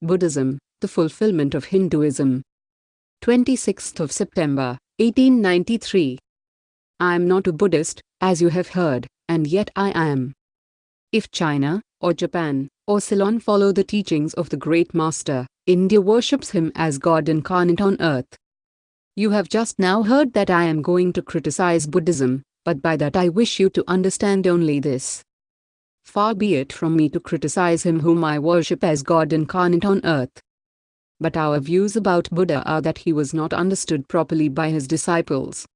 Buddhism, the fulfillment of Hinduism. 26th of September, 1893. I am not a Buddhist, as you have heard, and yet I am. If China, or Japan, or Ceylon follow the teachings of the great master, India worships him as God incarnate on earth. You have just now heard that I am going to criticize Buddhism, but by that I wish you to understand only this. Far be it from me to criticize him whom I worship as God incarnate on earth. But our views about Buddha are that he was not understood properly by his disciples.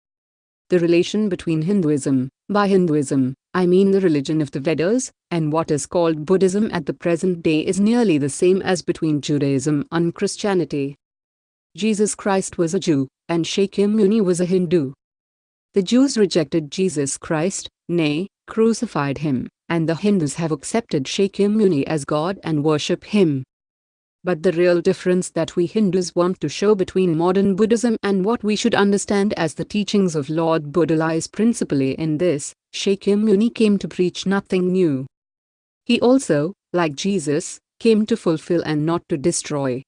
The relation between Hinduism, by Hinduism, I mean the religion of the Vedas, and what is called Buddhism at the present day is nearly the same as between Judaism and Christianity. Jesus Christ was a Jew, and Shakyamuni was a Hindu. The Jews rejected Jesus Christ, nay, crucified him, and the Hindus have accepted Shakyamuni as God and worship him. But the real difference that we Hindus want to show between modern Buddhism and what we should understand as the teachings of Lord Buddha lies principally in this: Shakyamuni came to preach nothing new. He also, like Jesus, came to fulfill and not to destroy.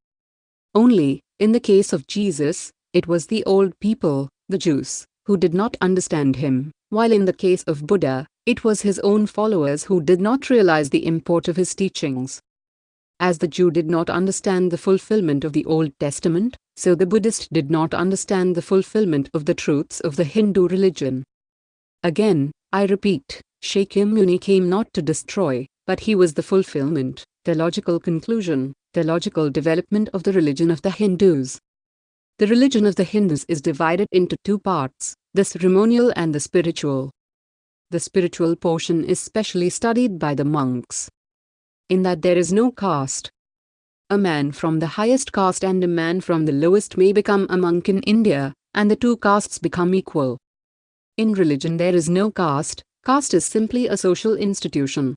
Only, in the case of Jesus, it was the old people, the Jews, who did not understand him, while in the case of Buddha, it was his own followers who did not realize the import of his teachings. As the Jew did not understand the fulfillment of the Old Testament, so the Buddhist did not understand the fulfillment of the truths of the Hindu religion. Again, I repeat, Shakyamuni came not to destroy, but he was the fulfillment, the logical conclusion, the logical development of the religion of the Hindus. The religion of the Hindus is divided into two parts, the ceremonial and the spiritual. The spiritual portion is specially studied by the monks. In that there is no caste. A man from the highest caste and a man from the lowest may become a monk in India, and the two castes become equal. In religion there is no caste. Caste is simply a social institution.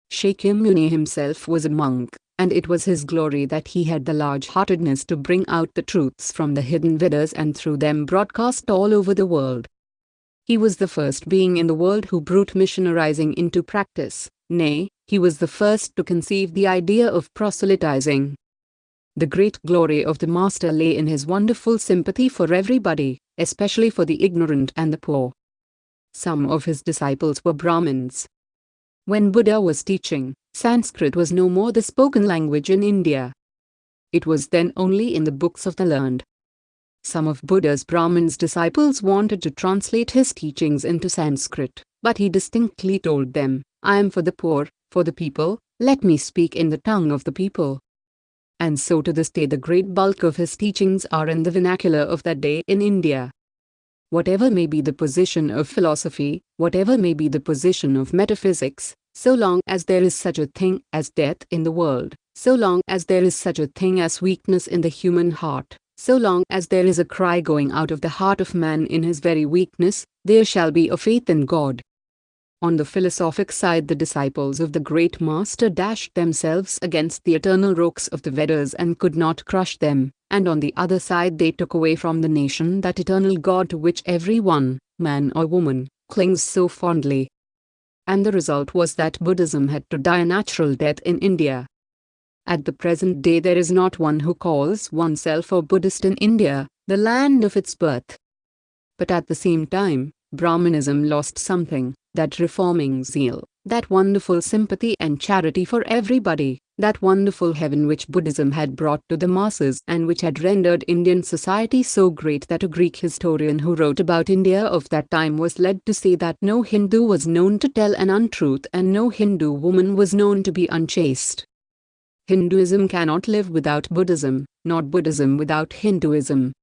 Shakyamuni himself was a monk, and it was his glory that he had the large-heartedness to bring out the truths from the hidden Vedas and through them broadcast all over the world. He was the first being in the world who brought missionarizing into practice, nay, he was the first to conceive the idea of proselytizing. The great glory of the Master lay in his wonderful sympathy for everybody, especially for the ignorant and the poor. Some of his disciples were Brahmins. When Buddha was teaching, Sanskrit was no more the spoken language in India. It was then only in the books of the learned. Some of Buddha's Brahmins' disciples wanted to translate his teachings into Sanskrit, but he distinctly told them, "I am for the poor, for the people, let me speak in the tongue of the people." And so to this day the great bulk of his teachings are in the vernacular of that day in India. Whatever may be the position of philosophy, whatever may be the position of metaphysics, so long as there is such a thing as death in the world, so long as there is such a thing as weakness in the human heart, so long as there is a cry going out of the heart of man in his very weakness, there shall be a faith in God. On the philosophic side the disciples of the great master dashed themselves against the eternal rocks of the Vedas and could not crush them, and on the other side they took away from the nation that eternal God to which every one, man or woman, clings so fondly. And the result was that Buddhism had to die a natural death in India. At the present day there is not one who calls oneself a Buddhist in India, the land of its birth. But at the same time, Brahmanism lost something, that reforming zeal, that wonderful sympathy and charity for everybody, that wonderful heaven which Buddhism had brought to the masses and which had rendered Indian society so great that a Greek historian who wrote about India of that time was led to say that no Hindu was known to tell an untruth and no Hindu woman was known to be unchaste. Hinduism cannot live without Buddhism, nor Buddhism without Hinduism.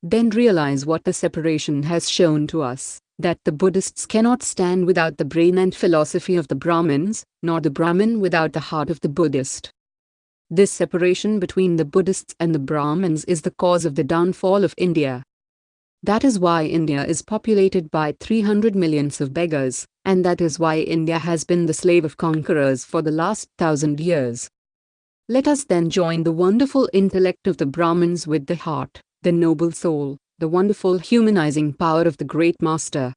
Then realize what the separation has shown to us, that the Buddhists cannot stand without the brain and philosophy of the Brahmins, nor the Brahmin without the heart of the Buddhist. This separation between the Buddhists and the Brahmins is the cause of the downfall of India. That is why India is populated by 300 millions of beggars, and that is why India has been the slave of conquerors for the last 1,000 years. Let us then join the wonderful intellect of the Brahmins with the heart, the noble soul, the wonderful humanizing power of the great master,